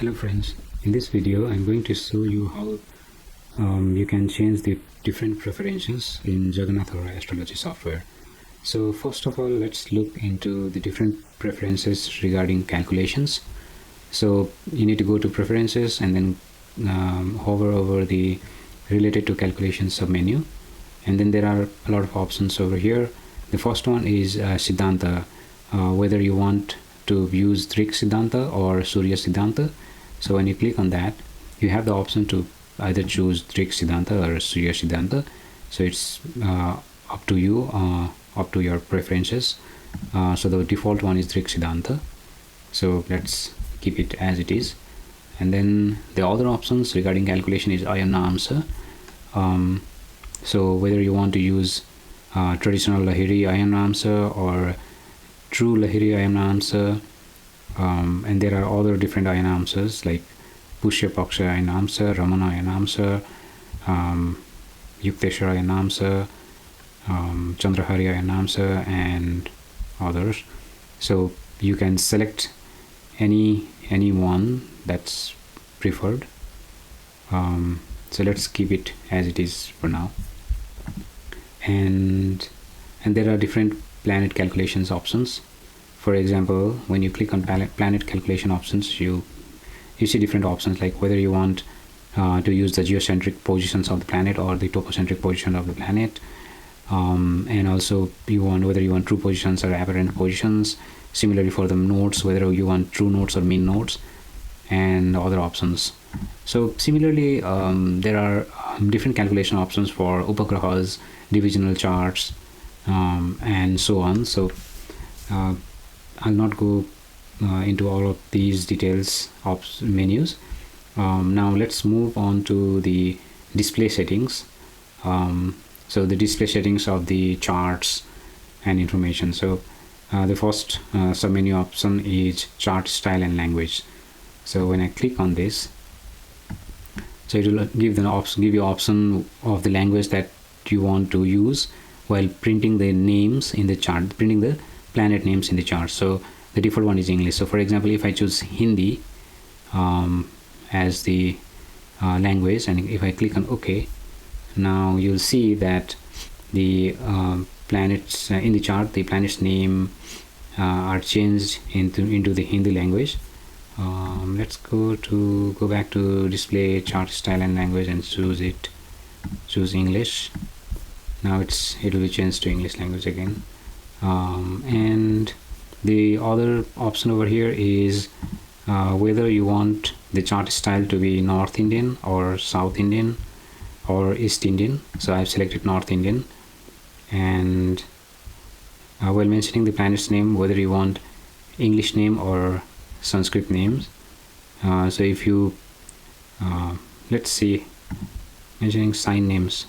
Hello friends, in this video I'm going to show you how you can change the different preferences in Jagannatha Hora astrology software. So first of all, let's look into the different preferences regarding calculations. So you need to go to preferences and then hover over the related to calculations submenu, and then there are a lot of options over here. The first one is Siddhanta, whether you want to use Drik Siddhanta or Surya Siddhanta. So when you click on that, you have the option to either choose Drik Siddhanta or Surya Siddhanta. So it's up to you, up to your preferences. So the default one is Drik Siddhanta. So let's keep it as it is. And then the other options regarding calculation is Ayanamsa. So whether you want to use traditional Lahiri Ayanamsa or true Lahiri Ayanamsa, and there are other different Ayanamsas like Pushya Paksha Ayanamsa, Raman Ayanamsa, Jyotisha Ayanamsa, Chandrahari Ayanamsa, and others. So you can select any one that's preferred. So let's keep it as it is for now. And there are different planet calculations options. For example, when you click on planet calculation options, you see different options like whether you want to use the geocentric positions of the planet or the topocentric position of the planet, and also whether you want true positions or apparent positions. Similarly for the nodes, whether you want true nodes or mean nodes, and other options. So similarly, there are different calculation options for upagrahas, divisional charts, and so on. So I'll not go into all of these details of menus. Now let's move on to the display settings. So the display settings of the charts and information. So the first submenu option is chart style and language. So when I click on this, so it will give you option of the language that you want to use while printing the names in the chart, printing the planet names in the chart. So the default one is English. So for example, if I choose Hindi as the language, and if I click on OK, now you'll see that the planets in the chart, the planet's name are changed into the Hindi language. Let's go back to display chart style and language and choose English. Now it will be changed to English language again. And the other option over here is whether you want the chart style to be North Indian or South Indian or East Indian. So I've selected North Indian. And while mentioning the planet's name, whether you want English name or Sanskrit names. So if you let's see, mentioning sign names,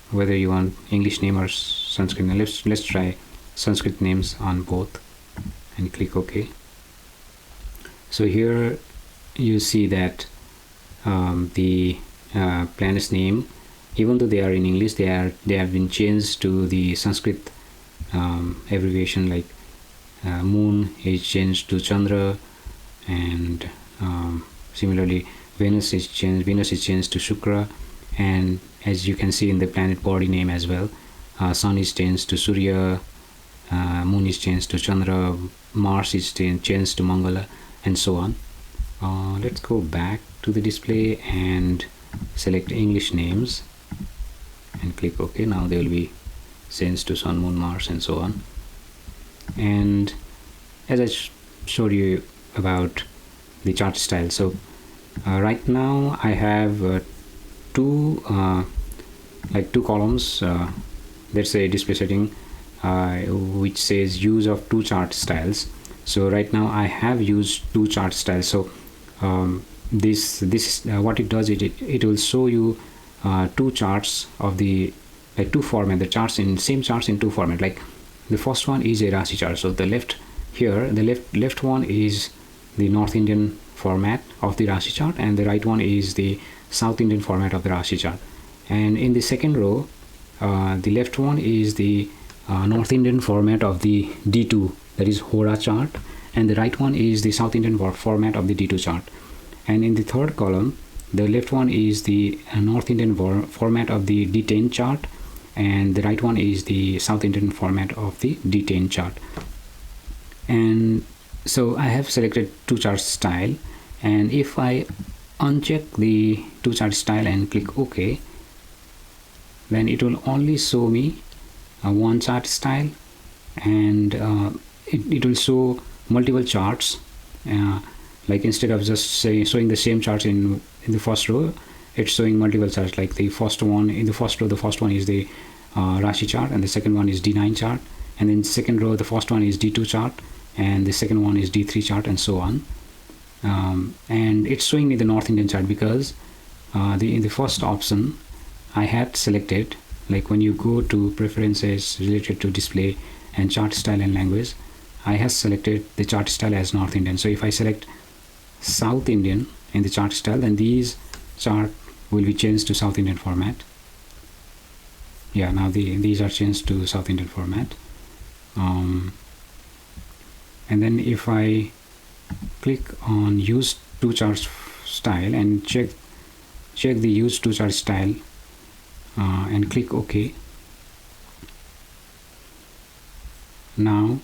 whether you want English name or Sanskrit name. Let's try Sanskrit names on both and click OK. So here you see that the planet's name, even though they are in English, they have been changed to the Sanskrit abbreviation, like moon is changed to Chandra, and similarly Venus is changed to Shukra, and as you can see in the planet body name as well, Sun is changed to Surya, Moon is changed to Chandra, Mars is changed to Mangala, and so on. Let's go back to the display and select English names and click OK. Now they will be changed to Sun, Moon, Mars, and so on. And as I showed you about the chart style, so right now I have two columns. There's a display setting which says use of two chart styles. So right now I have used two chart styles. So this what it does, it will show you two charts of the two format, the charts in same charts in two format. Like the first one is a Rashi chart. So the left one is the North Indian format of the Rashi chart, and the right one is the South Indian format of the Rashi chart. And in the second row, the left one is the North Indian format of the D2, that is Hora chart, and the right one is the South Indian format of the D2 chart. And in the third column, the left one is the North Indian format of the D10 chart, and the right one is the South Indian format of the D10 chart. And so I have selected two chart style, and if I uncheck the two chart style and click OK, then it will only show me one chart style, and it will show multiple charts. Like instead of just showing the same charts in the first row, it's showing multiple charts. Like the first one in the first row, the first one is the Rashi chart, and the second one is D9 chart, and then second row, the first one is D2 chart, and the second one is D3 chart, and so on. And it's showing me the North Indian chart because in the first option I had selected, like when you go to preferences related to display and chart style and language, I have selected the chart style as North Indian. So if I select South Indian in the chart style, then these chart will be changed to South Indian format. Yeah, now these are changed to South Indian format. And then if I click on use two charts style and check the use two chart style and click OK, now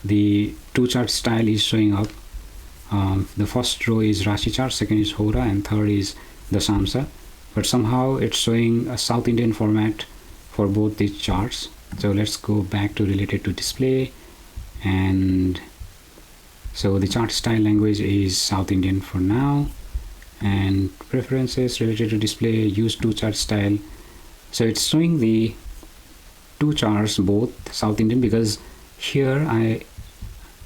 the two chart style is showing up. The first row is Rashi chart, second is Hora, and third is Dasamsa, but somehow it's showing a South Indian format for both these charts. So let's go back to related to display, and so the chart style language is South Indian for now, and preferences related to display, use two chart style. So it's showing the two charts both South Indian, because here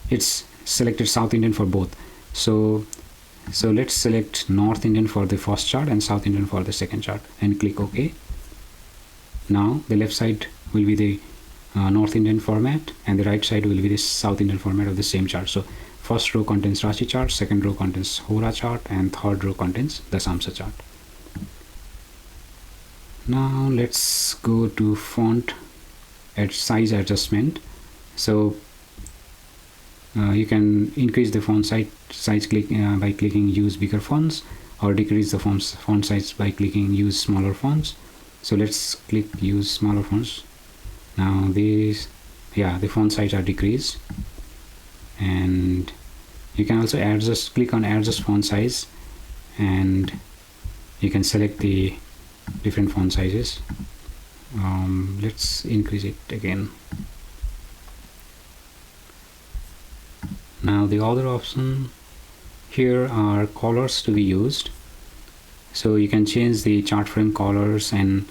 it's selected South Indian for both. So let's select North Indian for the first chart and South Indian for the second chart and click OK. Now the left side will be the North Indian format, and the right side will be the South Indian format of the same chart. So first row contains Rashi chart, second row contains Hora chart, and third row contains the Dasamsa chart. Now let's go to font at size adjustment. So you can increase the font size by clicking use bigger fonts, or decrease the font size by clicking use smaller fonts. So let's click use smaller fonts. Now the font size are decreased, and you can also click on adjust font size, and you can select the different font sizes. Let's increase it again. Now the other option here are colors to be used. So you can change the chart frame colors and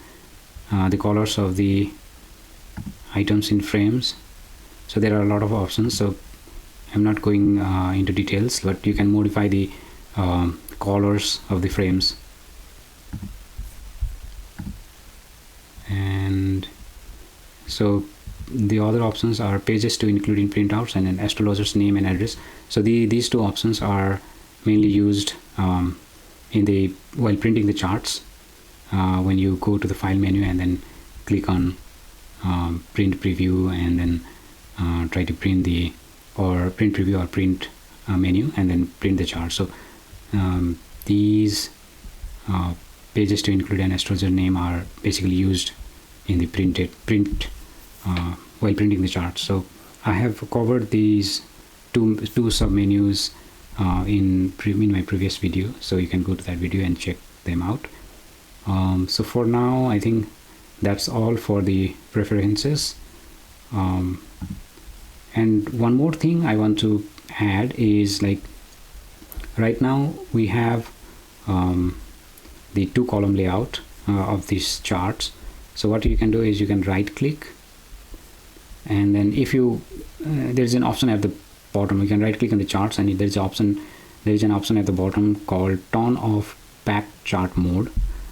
the colors of the items in frames. So there are a lot of options, so I'm not going into details, but you can modify the colors of the frames. And so the other options are pages to include in printouts, and an astrologer's name and address. So these two options are mainly used while printing the charts. When you go to the file menu and then click on print preview, and then try to print print preview or print menu, and then print the chart. So these pages to include an astrologer name are basically used in the print while printing the chart. So I have covered these two submenus in my previous video, so you can go to that video and check them out. So for now, I think that's all for the preferences. And one more thing I want to add is, like, right now we have the two column layout of these charts. So what you can do is you can right click, and then if you there's an option at the bottom. You can right click on the charts, and there is an option at the bottom called turn off pack chart mode.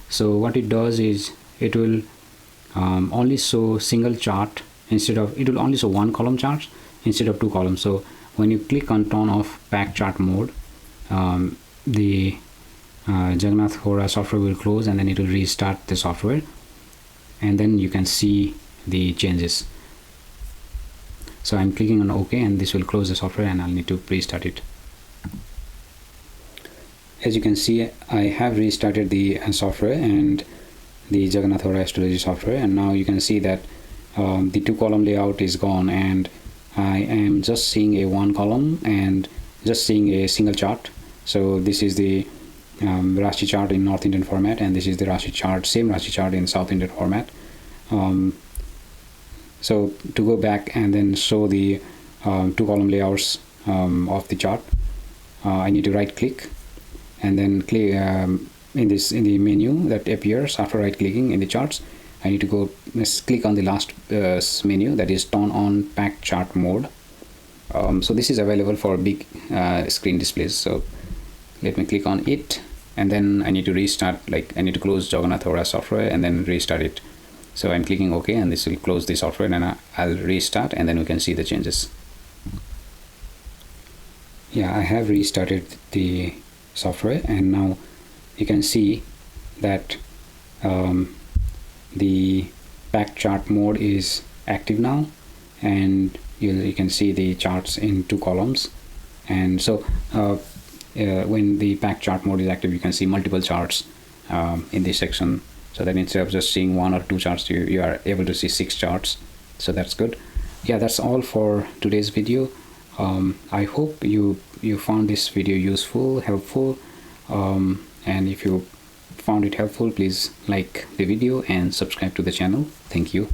So what it does is it will only show single chart it will only show one column charts instead of two columns. So when you click on turn off pack chart mode, the Jagannatha Hora software will close, and then it will restart the software, and then you can see the changes. So I'm clicking on OK, and this will close the software, and I'll need to restart it. as you can see, I have restarted the software and the Jagannatha Hora Astrology software, and now you can see that the 2-column layout is gone, and I am just seeing a 1 column and just seeing a single chart. So this is the Rashi chart in North Indian format, and this is the Rashi chart, same Rashi chart in South Indian format. So to go back and then show the 2-column layouts of the chart, I need to right click and then click in the menu that appears after right clicking in the charts. I need to go click on the last menu, that is turn on packed chart mode. So this is available for big screen displays. So let me click on it, and then I need to restart, like I need to close Jagannatha Hora software and then restart it. So I'm clicking OK, and this will close the software, and I'll restart, and then we can see the changes. Yeah, I have restarted the software, and now you can see that the packed chart mode is active now, and you can see the charts in 2 columns. And so when the packed chart mode is active, you can see multiple charts in this section, so that instead of just seeing 1 or 2 charts, you are able to see 6 charts. So that's good. Yeah, that's all for today's video. I hope you found this video useful, helpful, and if you found it helpful, please like the video and subscribe to the channel. Thank you.